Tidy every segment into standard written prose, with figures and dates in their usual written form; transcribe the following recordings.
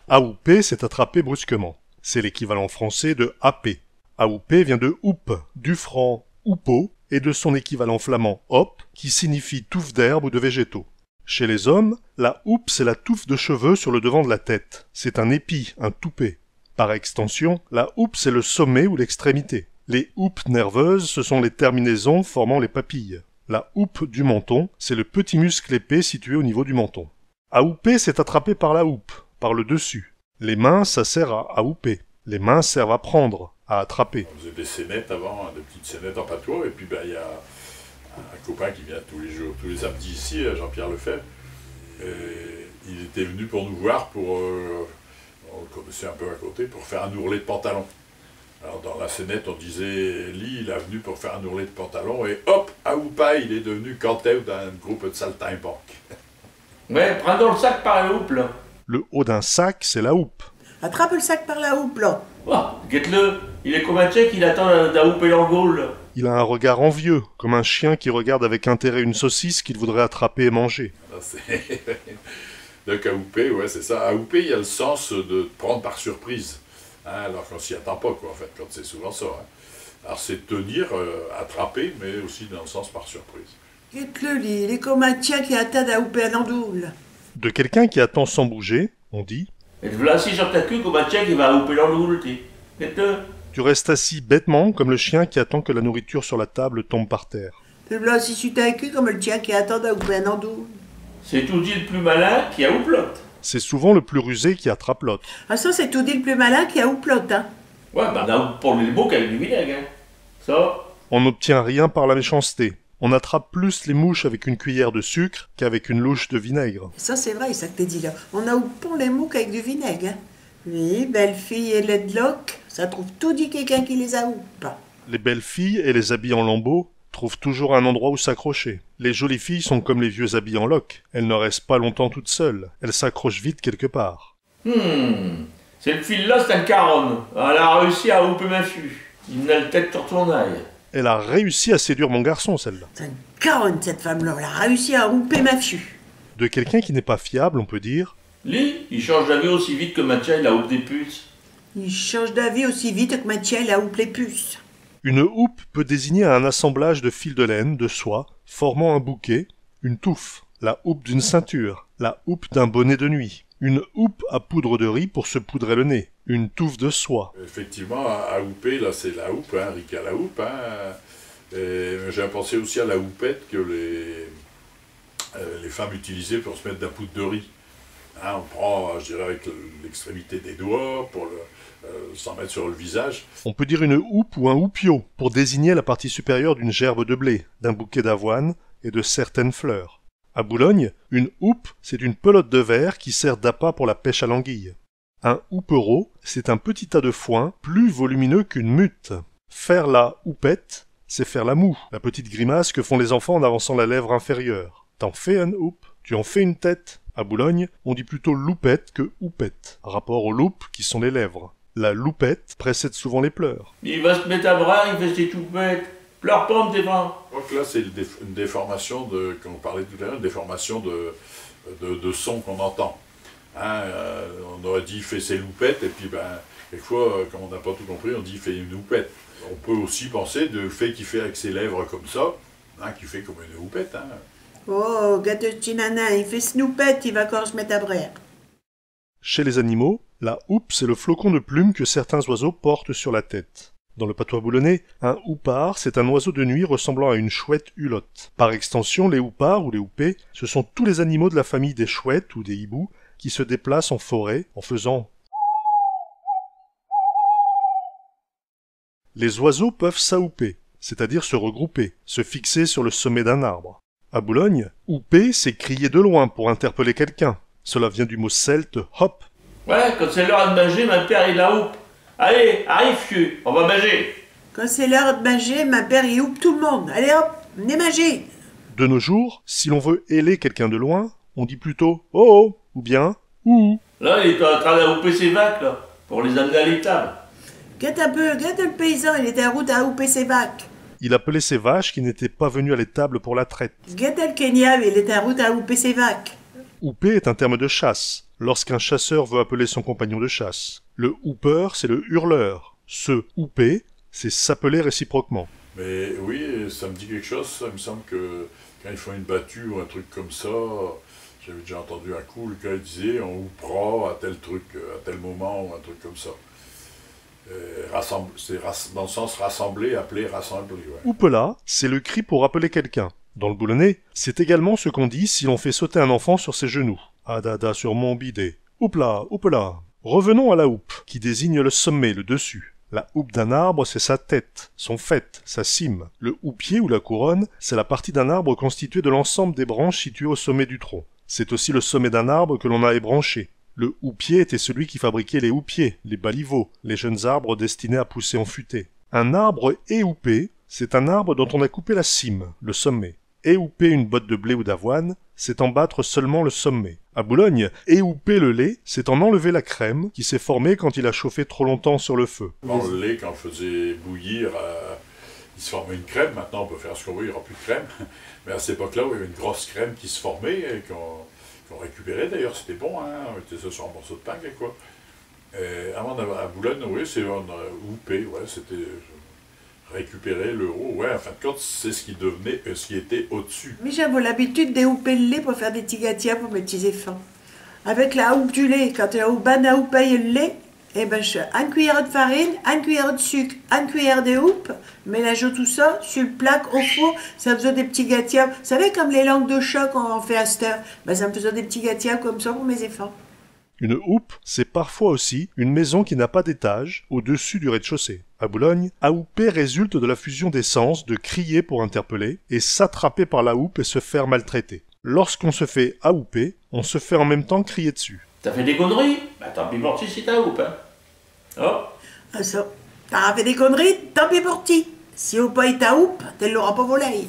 Aouper, c'est attraper brusquement. C'est l'équivalent français de happer. Aouper vient de houp, du franc houpeau, et de son équivalent flamand hop, qui signifie touffe d'herbe ou de végétaux. Chez les hommes, la houppe, c'est la touffe de cheveux sur le devant de la tête. C'est un épi, un toupet. Par extension, la houppe, c'est le sommet ou l'extrémité. Les houppes nerveuses, ce sont les terminaisons formant les papilles. La houppe du menton, c'est le petit muscle épais situé au niveau du menton. Aouper, c'est attraper par la houppe, par le dessus. Les mains, ça sert à aouper. Les mains servent à prendre, à attraper. On faisait des scénettes avant, des petites scénettes en patois, et puis il y a un copain qui vient tous les jours, tous les samedis ici, Jean-Pierre Lefebvre. Et il était venu pour nous voir, on le connaissait un peu à côté, pour faire un ourlet de pantalon. Alors dans la scénette, on disait, Lee, il est venu pour faire un ourlet de pantalon, et hop, Aoupa, il est devenu cantet d'un groupe de saltimbanques. Ouais, prends donc le sac par la houppe, là. Le haut d'un sac, c'est la houppe. Attrape le sac par la houppe, là. Oh, guette-le, il est comme un tchèque, il attend d'ahouper l'angoule, là. Il a un regard envieux, comme un chien qui regarde avec intérêt une saucisse qu'il voudrait attraper et manger. Donc aouper, ouais, c'est ça. Aouper, il y a le sens de prendre par surprise. Hein, alors qu'on s'y attend pas, quoi, en fait, quand c'est souvent ça. Hein. Alors c'est tenir, attraper, mais aussi dans le sens par surprise. Guette-le, il est comme un tien qui attend d'ahouper un andoule. De quelqu'un qui attend sans bouger, on dit « Et te voilà assis sur ta queue comme un tchèque qui va ahouper l'angoule, t'es. Guette-le. » Tu restes assis bêtement comme le chien qui attend que la nourriture sur la table tombe par terre. Te voilà assis sur ta queue comme le tien qui attend d'ahouper un andoule. C'est tout dit le plus malin qui ahoupe l'autre. C'est souvent le plus rusé qui attrape l'autre. Ah ça, c'est tout dit le plus malin qui ahoupe l'autre, hein. Ouais, on ahoupe pour les mots qu'avec du vinaigre, hein. Ça. On n'obtient rien par la méchanceté. On attrape plus les mouches avec une cuillère de sucre qu'avec une louche de vinaigre. Ça, c'est vrai, ça que t'as dit là. On ahoupe pas les mouches avec du vinaigre, hein. Oui, belle fille et ledlock, ça trouve tout dit quelqu'un qui les ahoupe. Les belles filles et les habits en lambeaux trouvent toujours un endroit où s'accrocher. Les jolies filles sont comme les vieux habits en loques. Elles ne restent pas longtemps toutes seules. Elles s'accrochent vite quelque part. C'est le fil là, c'est un caron. Elle a réussi à ahouper ma fille. Il n'a le tête sur ton ail. Elle a réussi à séduire mon garçon, celle-là. C'est une caronne, cette femme-là. Elle a réussi à ahouper ma fille. De quelqu'un qui n'est pas fiable, on peut dire Lui, il change d'avis aussi vite que Mathieu, il ahoupe des puces. Il change d'avis aussi vite que Mathieu, il ahoupe les puces. Une houppe peut désigner un assemblage de fils de laine, de soie, formant un bouquet, une touffe, la houppe d'une ceinture, la houppe d'un bonnet de nuit, une houppe à poudre de riz pour se poudrer le nez, une touffe de soie. Effectivement, à houper, là, c'est la houppe, hein, Rick à la houppe. Hein. J'ai pensé aussi à la houppette que les femmes utilisaient pour se mettre de la poudre de riz. Hein, on prend, je dirais, avec l'extrémité des doigts pour s'en mettre sur le visage. On peut dire une houppe ou un houppiot pour désigner la partie supérieure d'une gerbe de blé, d'un bouquet d'avoine et de certaines fleurs. À Boulogne, une houppe, c'est une pelote de verre qui sert d'appât pour la pêche à l'anguille. Un houpereau, c'est un petit tas de foin plus volumineux qu'une mute. Faire la houppette, c'est faire la moue, la petite grimace que font les enfants en avançant la lèvre inférieure. T'en fais une houppe, tu en fais une tête. À Boulogne, on dit plutôt loupette que houppette, rapport aux loupes qui sont les lèvres. La loupette précède souvent les pleurs. Il va se mettre à bras, il fait ses toupettes. Pleure pas, tes vents. Je crois que là, c'est une déformation comme on parlait tout à l'heure, une déformation de son qu'on entend. Hein, on aurait dit « fait ses loupettes » et puis quelquefois, comme on n'a pas tout compris, on dit « fait une houppette ». On peut aussi penser de fait qu'il fait avec ses lèvres comme ça, hein, qu'il fait comme une houppette. Hein. Oh, gâte de petit nana, il fait snoupette, il va encore se mettre à brère. Chez les animaux, la houppe, c'est le flocon de plumes que certains oiseaux portent sur la tête. Dans le patois boulonnais, un houpard, c'est un oiseau de nuit ressemblant à une chouette hulotte. Par extension, les houpards ou les houpés, ce sont tous les animaux de la famille des chouettes ou des hiboux qui se déplacent en forêt en faisant. Les oiseaux peuvent s'ahouper, c'est-à-dire se regrouper, se fixer sur le sommet d'un arbre. À Boulogne, houper, c'est crier de loin pour interpeller quelqu'un. Cela vient du mot celte hop. Ouais, quand c'est l'heure de manger, ma père il la houppe. Allez, arrive, fieu, on va manger. Quand c'est l'heure de manger, ma père il houppe tout le monde. Allez hop, venez manger. De nos jours, si l'on veut héler quelqu'un de loin, on dit plutôt « oh oh » ou bien « ouh ». Là, il est en train d'ahouper ses vaches, là, pour les amener à l'étable. Gâte un peu, gâte le paysan, il était en route à houper ses vaches. Il appelait ses vaches qui n'étaient pas venues à l'étable pour la traite. Gâte le Kenya, il était en route à houper ses vaches. Houper est un terme de chasse. lorsqu'un chasseur veut appeler son compagnon de chasse. Le hooper, c'est le hurleur. Se hooper, c'est s'appeler réciproquement. Mais oui, ça me dit quelque chose, ça me semble que quand ils font une battue ou un truc comme ça, j'avais déjà entendu un coup, le gars disait on hoopera à tel truc, à tel moment ou un truc comme ça. C'est dans le sens rassembler, appeler, rassembler. Ouais. Houpela, c'est le cri pour appeler quelqu'un. Dans le Boulonnais, c'est également ce qu'on dit si l'on fait sauter un enfant sur ses genoux. Adada sur mon bidet. Houpla, houpela. Revenons à la houppe, qui désigne le sommet, le dessus. La houppe d'un arbre, c'est sa tête, son faîte, sa cime. Le houppier ou la couronne, c'est la partie d'un arbre constituée de l'ensemble des branches situées au sommet du tronc. C'est aussi le sommet d'un arbre que l'on a ébranché. Le houppier était celui qui fabriquait les houppiers, les baliveaux, les jeunes arbres destinés à pousser en futaie. Un arbre éhoupé, c'est un arbre dont on a coupé la cime, le sommet. Éhouper une botte de blé ou d'avoine, c'est en battre seulement le sommet. À Boulogne, éhouper le lait, c'est en enlever la crème qui s'est formée quand il a chauffé trop longtemps sur le feu. Bon, le lait, quand on faisait bouillir, il se formait une crème. Maintenant, on peut faire ce qu'on veut, il n'y aura plus de crème. Mais à cette époque-là, il y avait une grosse crème qui se formait et qu'on récupérait. D'ailleurs, c'était bon, hein, on mettait ça sur un morceau de pain, quoi. Avant, à Boulogne, oui, c'est houpé, ouais, c'était récupérer le haut. Ouais, en fin de compte, c'est ce qui devenait, ce qui était au-dessus. Mais j'avais l'habitude d'éhouper le lait pour faire des petits gâtias pour mes petits enfants. Avec la houppe du lait, quand la houppe a houpé le lait, eh ben, je une cuillère de farine, une cuillère de sucre, une cuillère de houppe, mélange tout ça sur le plaque au four, ça faisait des petits gâtias. Vous savez, comme les langues de chat qu'on en fait à cette heure, ben, ça me faisait des petits gâtias comme ça pour mes enfants. Une houppe, c'est parfois aussi une maison qui n'a pas d'étage au-dessus du rez-de-chaussée. À Boulogne, ahouper résulte de la fusion des sens de crier pour interpeller et s'attraper par la houppe et se faire maltraiter. Lorsqu'on se fait ahouper, on se fait en même temps crier dessus. T'as fait des conneries? Bah tant pis pour ti si t'as houpe, hein. Oh. Ah ça, t'as fait des conneries, tant pis pour ti. Si au pas ta houppe, t'elle l'aura pas volé.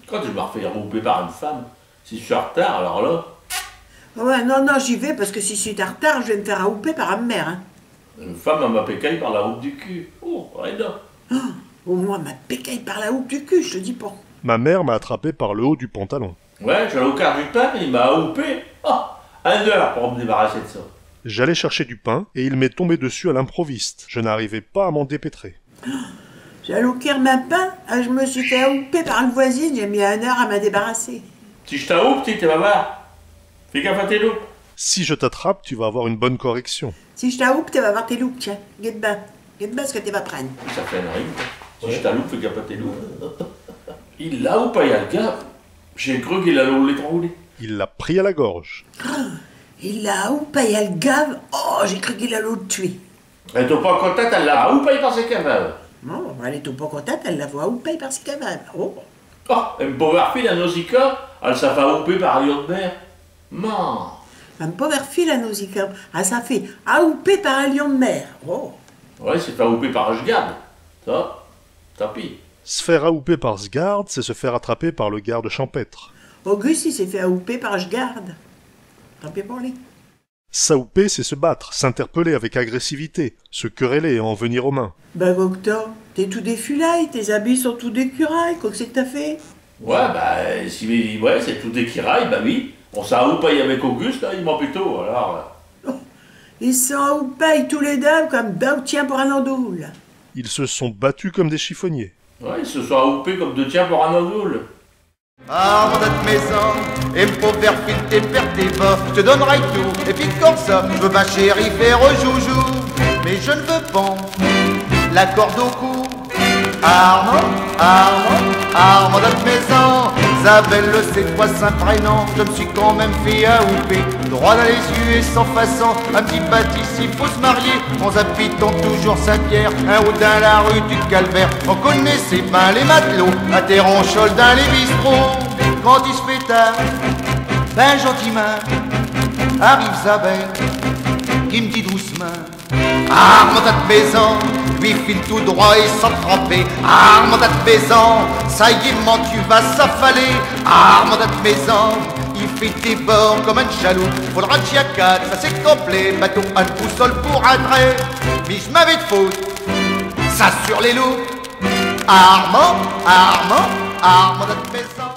Quand je me refais houper par une femme, si je suis en retard, alors là... Ouais, non, j'y vais parce que si je suis en retard, je vais me faire ahouper par une mère. Hein. Une femme, elle m'a pécaille par la houppe du cul. Oh, Reda. Au moins, m'a pécaille par la houppe du cul, je te dis pas. Ma mère m'a attrapé par le haut du pantalon. Ouais, j'allais au quart du pain, il m'a houppé. Oh, 1 heure pour me débarrasser de ça. J'allais chercher du pain et il m'est tombé dessus à l'improviste. Je n'arrivais pas à m'en dépêtrer. J'allais au quart ma pain, je me suis fait ahouper par une voisine, j'ai mis 1 heure à m'en débarrasser. Si je t'ahoupe, tu vas voir. Fais gaffe à tes loupes. Si je t'attrape, tu vas avoir une bonne correction. Si je t'ahoupe, tu vas voir tes loupes, tiens. Guette bien ce que tu vas prendre. Ça fait un rime. Si je t'ahoupe, fais gaffe à tes loupes. Il l'a ou pas, il y a le gars. J'ai cru qu'il allait l'étrangler. Il l'a pris à la gorge. Il l'a ahouppé, il y a le gave. Oh, j'ai cru qu'il allait le tuer. Elle n'est pas contente, elle l'a ahouppé par ses cavables. Non, elle est pas contente, elle la voit ahouppée par ses cavables. Oh. Oh, une pauvre fille, la Nausicaa, elle s'est fait ahouper par un lion de mer. Non. Un pauvre fille, la Nausicaa, elle s'est fait ahouper par un lion de mer. Oh. Ouais, c'est fait ahouper par un garde. Ça, tant pis. Se faire ahouper par ce garde, c'est se faire attraper par le garde champêtre. Auguste, il s'est fait ahouper par je garde. Tant pis pour lui. S'ahouper, c'est se battre, s'interpeller avec agressivité, se quereller et en venir aux mains. Bah, Gocta, t'es tout défulaille, tes habits sont tout d'écuraille, quoi que c'est que t'as fait? Ouais, bah, si ouais, c'est tout des kirailles, bah oui. On s'est ahoupaille avec Auguste, là, il ment plutôt, alors... Oh, ils sont ahoupaille tous les dames comme d'un tien pour un andoule. Ils se sont battus comme des chiffonniers. Ouais, ils se sont ahoupés comme 2 tiens pour un andoule. Ah, mon notre maison, et me pauvre fil tes pertes tes bas, je te donnerai tout, et puis comme ça, je veux ma chérie faire joujou, mais je ne veux pas la corde au cou. Armand, notre maison, Isabelle, c'est toi saint prénom, je me suis quand même fait ahouper, droit dans les yeux et sans façon, un petit bâtisse, il faut se marier, on habitant toujours Saint-Pierre, un haut dans la rue du Calvaire, on connaissait pas les matelots, à Terronchol dans les bistrots, quand il se fait tard, ben gentiment, arrive Isabelle, qui me dit doucement, Armand, notre maison, lui file tout droit et sans tremper. Armand, notre maison, ça y est, man, tu vas s'affaler. Armand, notre maison, il fait des bords comme un chaloupe. Faudra que j'y a 4, ça c'est complet. Bateau, un boussole pour un trait. Mais je m'avais de faute, ça sur les loups. Armand, notre maison.